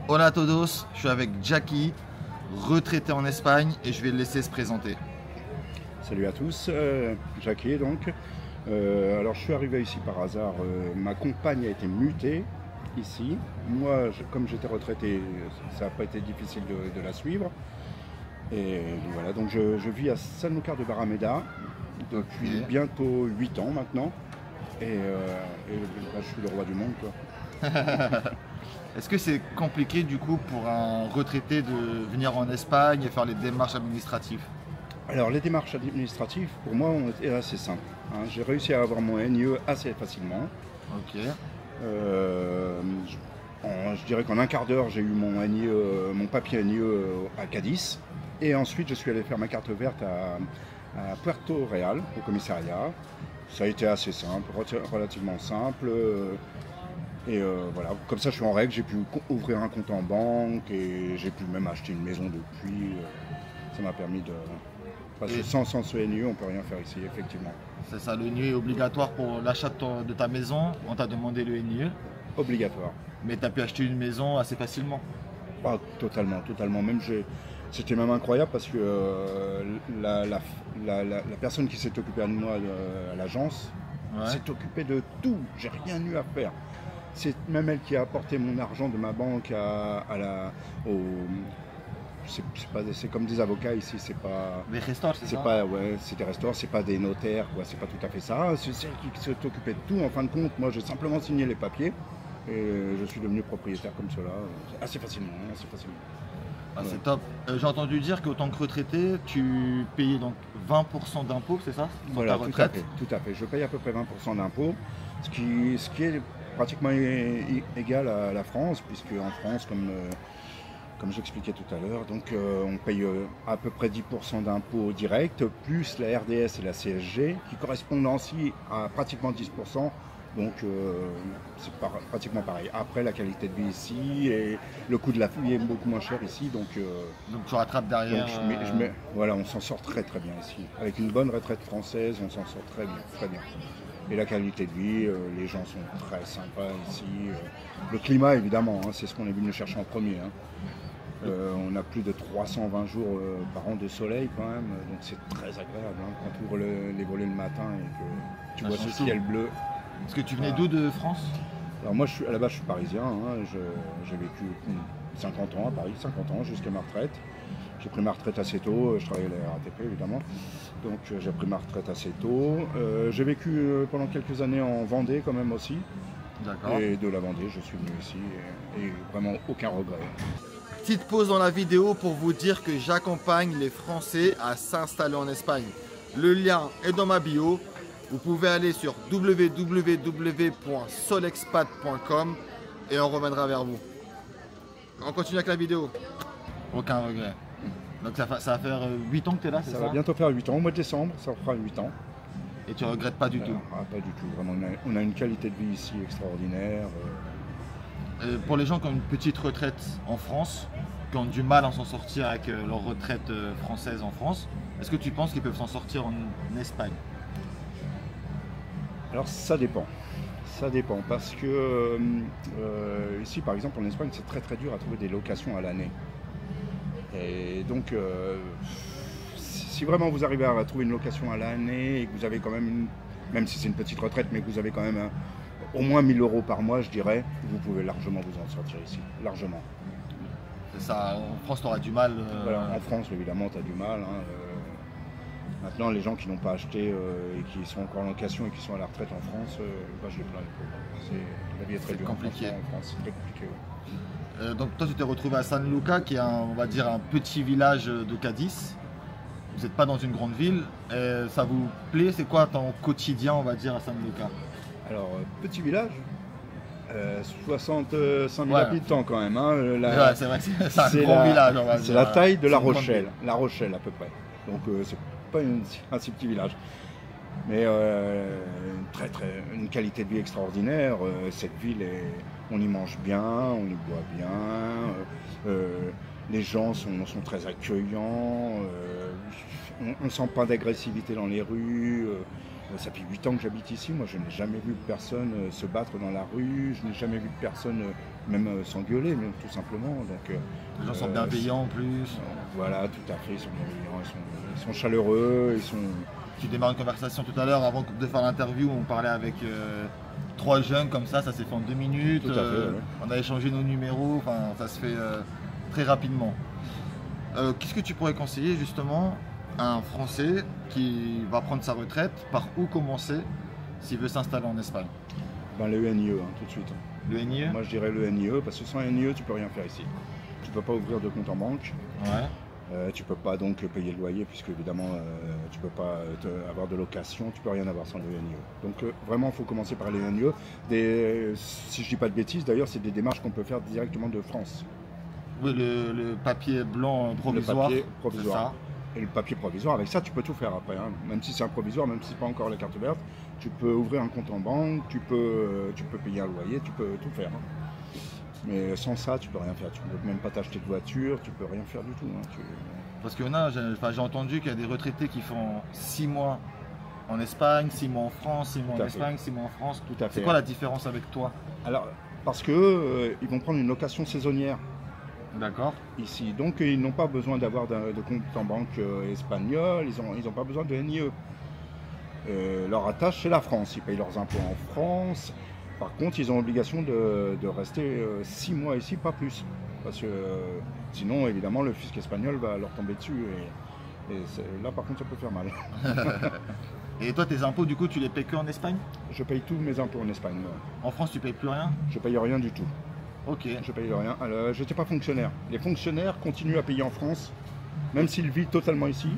Hola a todos, je suis avec Jackie, retraité en Espagne et je vais le laisser se présenter. Salut à tous, Jackie donc. Alors je suis arrivé ici par hasard, ma compagne a été mutée ici. Moi, comme j'étais retraité, ça n'a pas été difficile de la suivre. Et voilà, donc je vis à Sanlúcar de Barrameda depuis bientôt 8 ans maintenant. Et bah, je suis le roi du monde, quoi. Est-ce que c'est compliqué du coup pour un retraité de venir en Espagne et faire les démarches administratives? Alors les démarches administratives pour moi ont été assez simples, hein. J'ai réussi à avoir mon NIE assez facilement. Ok. Je dirais qu'en un quart d'heure j'ai eu mon NIE, mon papier NIE à Cadiz. Et ensuite je suis allé faire ma carte verte à Puerto Real, au commissariat. Ça a été assez simple, relativement simple. Et voilà, comme ça je suis en règle, j'ai pu ouvrir un compte en banque et j'ai pu même acheter une maison depuis. Ça m'a permis de... Parce que sans ce NIE, on ne peut rien faire ici, effectivement. C'est ça, le NIE est obligatoire pour l'achat de ta maison. On t'a demandé le NIE. Obligatoire. Mais tu as pu acheter une maison assez facilement. Ah, totalement, totalement. Même c'était même incroyable parce que la personne qui s'est occupée de moi à l'agence s'est occupée de tout. J'ai rien eu à faire. C'est même elle qui a apporté mon argent de ma banque c'est comme des avocats ici, c'est pas des restaurateurs, c'est ça? C'est des restaurants, c'est pas des notaires, quoi, c'est pas tout à fait ça. C'est celle qui s'est occupée de tout. En fin de compte, moi j'ai simplement signé les papiers et je suis devenu propriétaire comme cela, assez facilement, assez facilement. Ah, c'est top. J'ai entendu dire qu'autant que retraité, tu payais donc 20% d'impôts, c'est ça? Voilà, ta retraite. Tout à fait. Je paye à peu près 20% d'impôts, ce qui est pratiquement égal à la France, puisque en France, comme j'expliquais tout à l'heure, donc on paye à peu près 10% d'impôts directs, plus la RDS et la CSG, qui correspondent ainsi à pratiquement 10%. Donc c'est pratiquement pareil. Après, la qualité de vie ici et le coût de la vie est beaucoup moins cher ici. Donc tu rattrapes derrière. Voilà, on s'en sort très très bien ici. Avec une bonne retraite française, on s'en sort très bien, très bien. Et la qualité de vie, les gens sont très sympas ici. Le climat, évidemment, hein, c'est ce qu'on est venu chercher en premier, hein. On a plus de 320 jours par an de soleil quand même, donc c'est très agréable, hein, quand tu ouvres les volets le matin et que tu vois ce ciel bleu. Est-ce que tu venais d'où de France? Alors moi à la base je suis parisien, hein, j'ai vécu 50 ans à Paris, 50 ans jusqu'à ma retraite. J'ai pris ma retraite assez tôt, je travaillais à la RATP évidemment, donc j'ai pris ma retraite assez tôt. J'ai vécu pendant quelques années en Vendée quand même aussi. D'accord. Et de la Vendée je suis venu ici et vraiment aucun regret. Petite pause dans la vidéo pour vous dire que j'accompagne les Français à s'installer en Espagne. Le lien est dans ma bio. Vous pouvez aller sur www.solexpat.com et on reviendra vers vous. On continue avec la vidéo. Aucun regret. Donc ça va faire 8 ans que tu es là, c'est ça? Ça va bientôt faire 8 ans, au mois de décembre, ça fera 8 ans. Et tu regrettes pas du tout? Pas du tout, vraiment. On a une qualité de vie ici extraordinaire. Pour les gens qui ont une petite retraite en France, qui ont du mal à s'en sortir avec leur retraite française en France, est-ce que tu penses qu'ils peuvent s'en sortir en Espagne? Alors ça dépend. Ça dépend parce que ici par exemple en Espagne c'est très très dur à trouver des locations à l'année. Et donc si vraiment vous arrivez à trouver une location à l'année et que vous avez quand même, même si c'est une petite retraite, mais que vous avez quand même au moins 1000 € par mois, je dirais, vous pouvez largement vous en sortir ici, largement. C'est ça, en France tu auras du mal. Voilà, en France évidemment tu as du mal, hein. Maintenant, les gens qui n'ont pas acheté et qui sont encore en location et qui sont à la retraite en France, bah, je les plains. La vie est très dure compliqué. En France, c'est très compliqué. Ouais. Donc toi tu t'es retrouvé à Sanlúcar, qui est on va dire un petit village de Cadiz. Vous n'êtes pas dans une grande ville. Ça vous plaît? C'est quoi ton quotidien, on va dire, à Sanlúcar? Alors, petit village, 65 000 habitants quand même, hein. C'est vrai que c'est un gros village, on va dire. C'est la taille de La Rochelle. La Rochelle à peu près. Donc c'est pas un si petit village, mais une qualité de vie extraordinaire. Cette ville, on y mange bien, on y boit bien, les gens sont très accueillants, on ne sent pas d'agressivité dans les rues, Ça fait 8 ans que j'habite ici, moi je n'ai jamais vu personne se battre dans la rue, je n'ai jamais vu personne même s'engueuler, même tout simplement. Donc, Les gens sont bienveillants en plus. Voilà, tout à fait, ils sont bienveillants, ils sont chaleureux, ils sont... Tu démarres une conversation tout à l'heure, avant de faire l'interview, on parlait avec 3 jeunes comme ça s'est fait en 2 minutes. Tout à fait, ouais. On a échangé nos numéros, enfin ça se fait très rapidement. Qu'est-ce que tu pourrais conseiller justement à un Français qui va prendre sa retraite, par où commencer s'il veut s'installer en Espagne? Ben, le NIE, tout de suite. Le NIE? Moi je dirais le NIE, parce que sans NIE tu peux rien faire ici. Tu peux pas ouvrir de compte en banque. Ouais. Tu peux pas donc payer le loyer, puisque évidemment tu peux pas avoir de location, tu peux rien avoir sans le NIE. Donc vraiment il faut commencer par les NIE. Si je dis pas de bêtises d'ailleurs, c'est des démarches qu'on peut faire directement de France. Oui, le papier blanc provisoire. Le papier provisoire. C'est ça. Et le papier provisoire, avec ça tu peux tout faire après, hein. Même si c'est un provisoire, même si c'est pas encore la carte verte, tu peux ouvrir un compte en banque, tu peux payer un loyer, tu peux tout faire, hein. Mais sans ça, tu peux rien faire. Tu peux même pas t'acheter de voiture, tu peux rien faire du tout, hein. Parce qu'il y en a, j'ai entendu qu'il y a des retraités qui font 6 mois en Espagne, 6 mois en France, 6 mois en Espagne, 6 mois en France. Tout à fait. C'est quoi la différence avec toi? Alors, parce que ils vont prendre une location saisonnière. D'accord. Ici, donc ils n'ont pas besoin d'avoir de compte en banque espagnol, ils ont pas besoin de NIE. Leur attache, c'est la France. Ils payent leurs impôts en France. Par contre, ils ont l'obligation de rester 6 mois ici, pas plus. Parce que sinon, évidemment, le fisc espagnol va leur tomber dessus. Et là, par contre, ça peut faire mal. Et toi, tes impôts, du coup, tu les payes que en Espagne? Je paye tous mes impôts en Espagne. Moi. En France, tu payes plus rien? Je paye rien du tout. Ok. Je paye rien. Je n'étais pas fonctionnaire. Les fonctionnaires continuent à payer en France, même s'ils vivent totalement ici.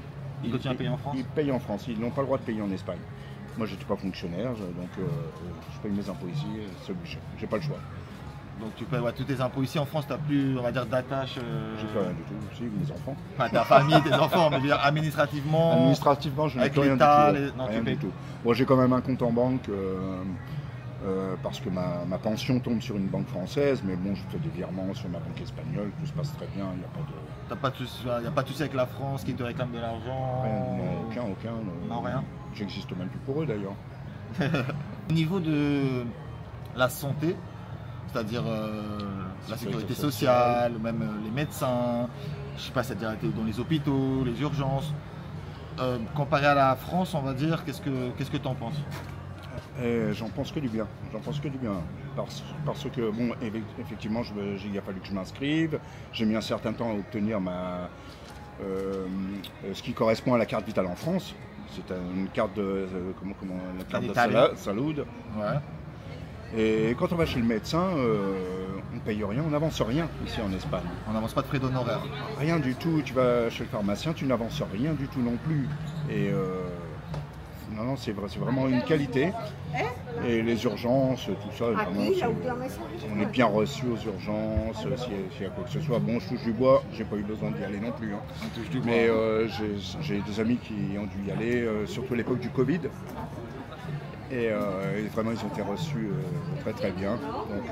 Ils continuent à payer en France? Ils payent en France. Ils n'ont pas le droit de payer en Espagne. Moi, j'étais pas fonctionnaire, donc je paye mes impôts ici, c'est obligé. J'ai pas le choix. Donc tu payes tous tes impôts ici en France, tu n'as plus, on va dire, d'attache. J'ai pas rien du tout. Si, mes enfants. Enfin, ta famille, tes enfants, mais je veux dire, administrativement. Administrativement, je n'ai avec plus rien l'État, du tout. non, Rien tu payes du tout. Bon, j'ai quand même un compte en banque parce que ma pension tombe sur une banque française, mais bon, je fais des virements sur ma banque espagnole, tout se passe très bien, il n'y a pas de... Il n'y a pas de souci avec la France qui te réclame de l'argent? Rien, non, aucun. Non, rien. J'existe même plus pour eux d'ailleurs. Au niveau de la santé, c'est-à-dire la sécurité sociale, même les médecins, je sais pas, c'est-à-dire dans les hôpitaux, les urgences, comparé à la France, on va dire, qu'est-ce que tu en penses? J'en pense que du bien. J'en pense que du bien. Parce que, bon, effectivement, il a fallu que je m'inscrive. J'ai mis un certain temps à obtenir ce qui correspond à la carte vitale en France. C'est une carte de la carte de Salud. Ouais. Et quand on va chez le médecin, on ne paye rien, on n'avance rien ici en Espagne. On n'avance pas de frais d'honoraires? Rien du tout. Tu vas chez le pharmacien, tu n'avances rien du tout non plus. Et non, c'est vraiment une qualité. Et les urgences, tout ça, vraiment, on est bien reçu aux urgences, s'il y a quoi que ce soit. Bon, je touche du bois, j'ai pas eu besoin d'y aller non plus. Hein. On touche du bois. Mais j'ai des amis qui ont dû y aller, surtout à l'époque du Covid. Et vraiment, ils ont été reçus très très bien. Donc,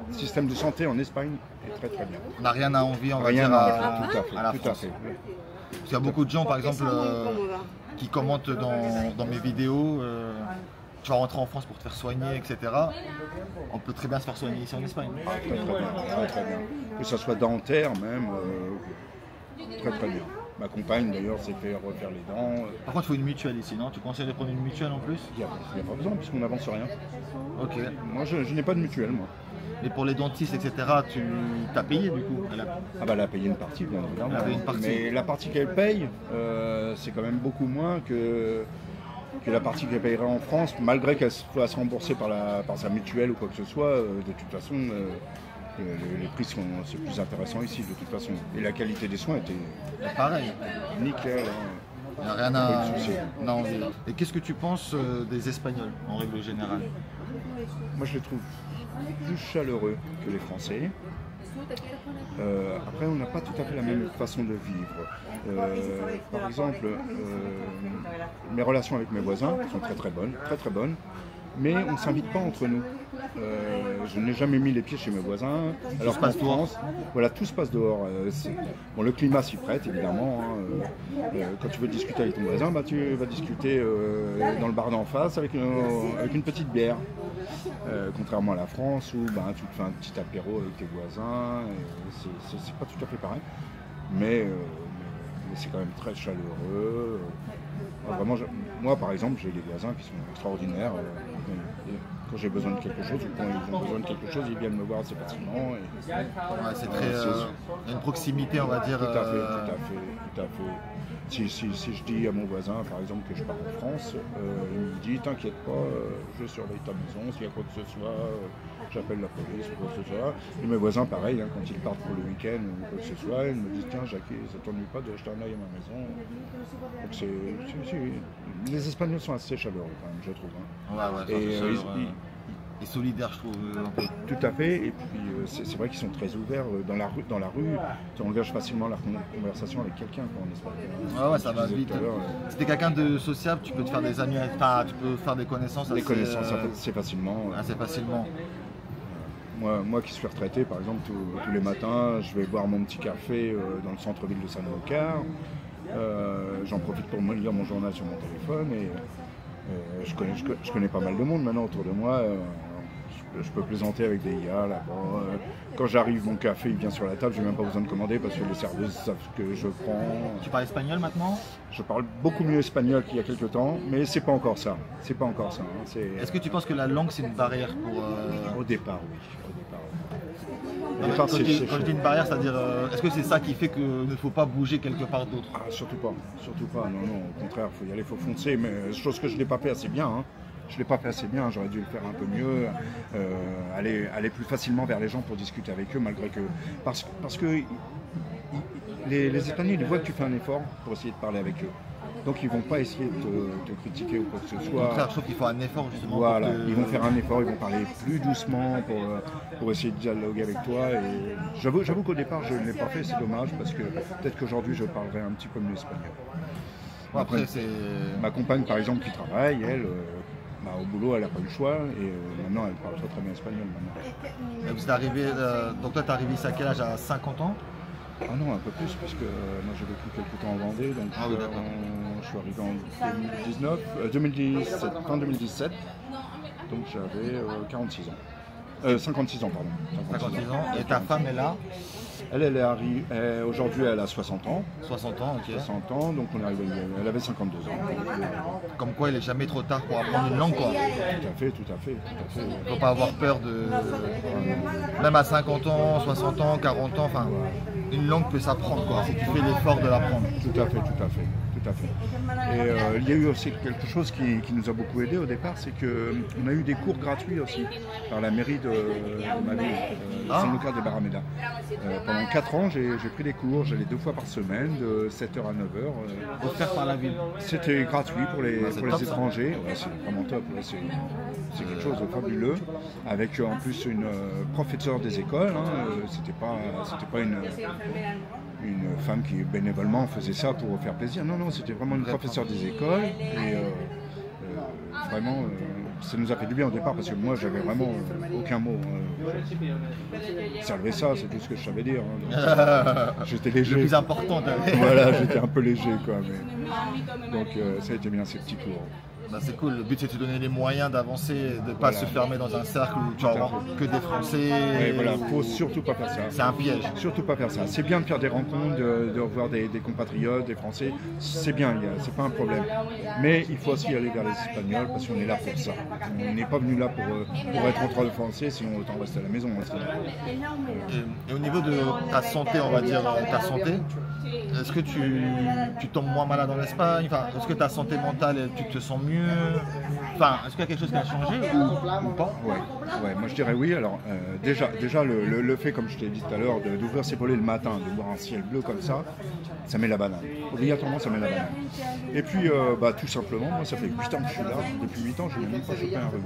le système de santé en Espagne est très très bien. On n'a rien à envier, on va Rien dire, à la tout à France. fait. Parce qu'il y a beaucoup de gens, par exemple, qui commentent dans mes vidéos, tu vas rentrer en France pour te faire soigner, etc. On peut très bien se faire soigner ici en Espagne. Très très bien, très très bien. Que ce soit dentaire même, très très bien. Ma compagne d'ailleurs s'est fait refaire les dents. Par contre, il faut une mutuelle ici, non? Tu conseilles de prendre une mutuelle en plus? Il n'y a pas besoin puisqu'on n'avance rien. Ok. Moi je n'ai pas de mutuelle moi. Et pour les dentistes, etc., tu t'as payé du coup? Ah bah elle a payé une partie bien évidemment. Elle a payé une partie. Mais la partie qu'elle paye, c'est quand même beaucoup moins que la partie qu'elle payerait en France, malgré qu'elle soit rembourser par sa mutuelle ou quoi que ce soit. De toute façon, les prix c'est plus intéressant ici de toute façon. Et la qualité des soins était pareil. Nickel. Il n'y a rien à... Non. Et qu'est-ce que tu penses des Espagnols en règle générale? Moi je les trouve plus chaleureux que les Français. Après on n'a pas tout à fait la même façon de vivre. Par exemple, mes relations avec mes voisins sont très très bonnes, très très bonnes. mais on ne s'invite pas entre nous. Je n'ai jamais mis les pieds chez mes voisins. Alors qu'en France, voilà, tout se passe dehors. Bon, le climat s'y prête, évidemment. Quand tu veux discuter avec ton voisin, bah, tu vas discuter dans le bar d'en face avec une petite bière. Contrairement à la France où bah, tu te fais un petit apéro avec tes voisins. C'est pas tout à fait pareil. Mais c'est quand même très chaleureux. Vraiment, moi, par exemple, j'ai des voisins qui sont extraordinaires. Quand j'ai besoin de quelque chose, ou quand ils ont besoin de quelque chose, ils viennent me voir assez facilement. C'est très une proximité, on va dire. Tout à fait. Si je dis à mon voisin, par exemple, que je pars en France, il me dit t'inquiète pas, je surveille ta maison, s'il y a quoi que ce soit, j'appelle la police ou quoi que ce soit. Et mes voisins, pareil, hein, quand ils partent pour le week-end ou quoi que ce soit, ils me disent tiens, Jackie, ça t'ennuie pas de jeter un œil à ma maison. Donc les Espagnols sont assez chaleureux quand même, je trouve. Hein. Et solidaires, je trouve. Tout à fait, et puis c'est vrai qu'ils sont très ouverts dans la rue, tu engages facilement la conversation avec quelqu'un en Espagne. Ça va vite. Si t'es quelqu'un de sociable, tu peux te faire des amis, tu peux faire des connaissances. Des connaissances assez facilement. Assez facilement. Moi qui suis retraité, par exemple, tous les matins, je vais boire mon petit café dans le centre-ville de Sanlúcar. J'en profite pour me lire mon journal sur mon téléphone et je connais pas mal de monde maintenant autour de moi. Je peux plaisanter avec des IA là-bas. Quand j'arrive, mon café il vient sur la table, j'ai même pas besoin de commander parce que les serveuses savent que je prends. Tu parles espagnol maintenant? Je parle beaucoup mieux espagnol qu'il y a quelques temps, mais c'est pas encore ça. C'est pas encore ça. Hein. Est-ce que tu penses que la langue c'est une barrière pour Au départ, oui. Quand je dis une barrière, c'est-à-dire, est-ce que c'est ça qui fait qu'il ne faut pas bouger quelque part d'autre? Surtout pas, non, au contraire, il faut y aller, il faut foncer, mais chose que je n'ai pas fait assez bien. Hein. Je ne l'ai pas fait assez bien, j'aurais dû le faire un peu mieux, aller plus facilement vers les gens pour discuter avec eux, malgré que... Parce que les Espagnols, ils voient que tu fais un effort pour essayer de parler avec eux. Donc ils ne vont pas essayer de te critiquer ou quoi que ce soit. Au contraire, je trouve qu'il faut un effort justement. Voilà, ils vont faire un effort, ils vont parler plus doucement pour essayer de dialoguer avec toi. Et j'avoue qu'au départ, je ne l'ai pas fait, c'est dommage, parce que peut-être qu'aujourd'hui, je parlerai un petit peu mieux espagnol. Après, ma compagne, par exemple, qui travaille, elle... au boulot, elle n'a pas eu le choix et maintenant elle parle très bien espagnol. Et vous êtes arrivé, donc toi tu es arrivé ici à quel âge? À 50 ans? Ah non, un peu plus, puisque moi j'ai vécu quelques temps en Vendée, donc je suis arrivé en 2017, fin 2017, donc j'avais 46 ans. 56 ans, pardon. 56 ans, et ta femme est là? Elle est arrivée, aujourd'hui elle a 60 ans. 60 ans, ok. 60 ans, donc on est arrivé, elle avait 52 ans. Comme quoi il n'est jamais trop tard pour apprendre une langue, quoi. Tout à fait. Il ne faut pas avoir peur de... Même à 50 ans, 60 ans, 40 ans, enfin, une langue peut s'apprendre, quoi. Si tu fais l'effort de l'apprendre. Tout à fait. Et il y a eu aussi quelque chose qui nous a beaucoup aidé au départ, c'est qu'on a eu des cours gratuits aussi par la mairie de ma ville, Sanlúcar de Barrameda. Pendant 4 ans, j'ai pris des cours, j'allais 2 fois par semaine, de 7h à 9h. Offert par la ville. C'était gratuit pour les étrangers, c'est vraiment top, c'est quelque chose de fabuleux, avec en plus une professeure des écoles, c'était pas une femme qui bénévolement faisait ça pour faire plaisir. Non, c'était vraiment une professeure des écoles. Et vraiment, ça nous a fait du bien au départ parce que moi, j'avais vraiment aucun mot. Servez ça, c'est tout ce que je savais dire. J'étais léger. Le plus important, voilà, j'étais un peu léger, quoi. Donc, ça a été bien ces petits cours. C'est cool, le but c'est de te donner les moyens d'avancer, de ne pas se fermer dans un cercle où tu n'auras que des Français. Oui, voilà, faut surtout pas faire ça. C'est un piège. Surtout pas faire ça. C'est bien de faire des rencontres, de revoir des compatriotes, des Français, c'est bien, c'est pas un problème. Mais il faut aussi aller vers les Espagnols parce qu'on est là pour ça. On n'est pas venu là pour être entre les Français, sinon autant rester à la maison. Et au niveau de ta santé, on va dire, est-ce que tu tombes moins malade en Espagne? Est-ce que ta santé mentale, tu te sens mieux? Est-ce qu'il y a quelque chose qui a changé ou pas? Ouais, moi je dirais oui. Alors déjà le fait, comme je t'ai dit tout à l'heure, d'ouvrir ses volets le matin, de voir un ciel bleu comme ça met la banane. Obligatoirement, ça met la banane. Et puis tout simplement, moi ça fait 8 ans que je suis là. Depuis 8 ans, je n'ai même pas chopé un rhume.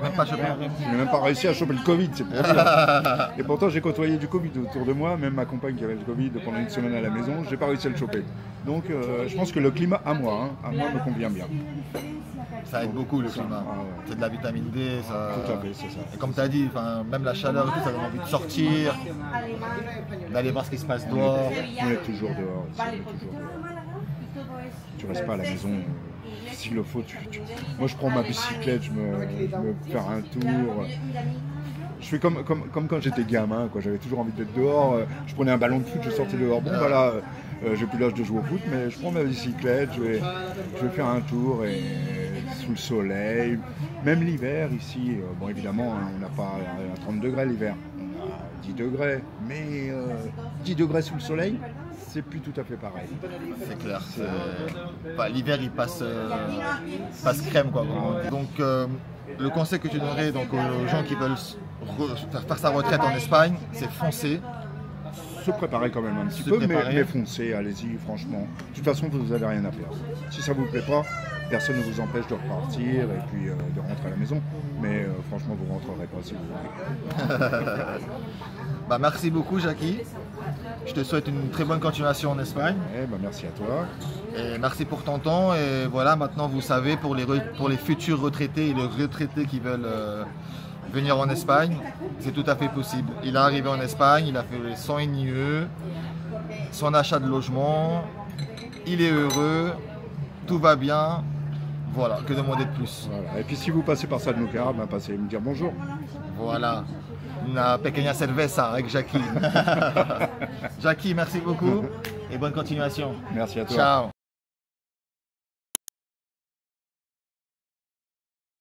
Même pas chopé. Je n'ai même pas réussi à choper le Covid, c'est pour dire. Et pourtant, j'ai côtoyé du Covid autour de moi, même ma compagne qui avait le Covid pendant une semaine à la maison, j'ai pas réussi à le choper. Donc, je pense que le climat à moi me convient bien. Ça aide beaucoup le climat. Ah ouais. C'est de la vitamine D. Ça... Tout à fait, c'est ça. Et comme tu as dit, même la chaleur et tout, ça donne envie de sortir, d'aller voir ce qui se passe dehors. On est toujours dehors. Ici, on est toujours dehors. Tu restes pas à la maison. S'il le faut, moi je prends ma bicyclette, je me fais un tour. Je fais comme quand j'étais gamin, quoi. J'avais toujours envie d'être dehors. Je prenais un ballon de foot, je sortais dehors. Bon voilà, j'ai plus l'âge de jouer au foot, mais je prends ma bicyclette, je vais faire un tour et sous le soleil. Même l'hiver ici, bon évidemment, hein, on n'a pas 30 degrés l'hiver, on a 10 degrés, mais 10 degrés sous le soleil, c'est plus tout à fait pareil. C'est clair. L'hiver il passe crème quoi. Donc le conseil que tu donnerais donc, aux gens qui veulent faire sa retraite en Espagne, c'est foncer. Se préparer quand même un petit peu, mais foncez, allez-y franchement. De toute façon, vous n'avez rien à perdre. Si ça ne vous plaît pas, personne ne vous empêche de repartir et puis de rentrer à la maison. Mais franchement, vous ne rentrerez pas si vous voulez. Bah, merci beaucoup, Jackie. Je te souhaite une très bonne continuation en Espagne. Merci à toi. Et merci pour ton temps. Et voilà, maintenant vous savez, pour les futurs retraités et les retraités qui veulent venir en Espagne, c'est tout à fait possible. Il est arrivé en Espagne, il a fait son NIE, son achat de logement, il est heureux, tout va bien. Voilà, que demander de plus. Voilà. Et puis si vous passez par Sanlúcar, passez me dire bonjour. Voilà. Una pequeña cerveza avec Jackie. Jackie, merci beaucoup et bonne continuation. Merci à toi. Ciao.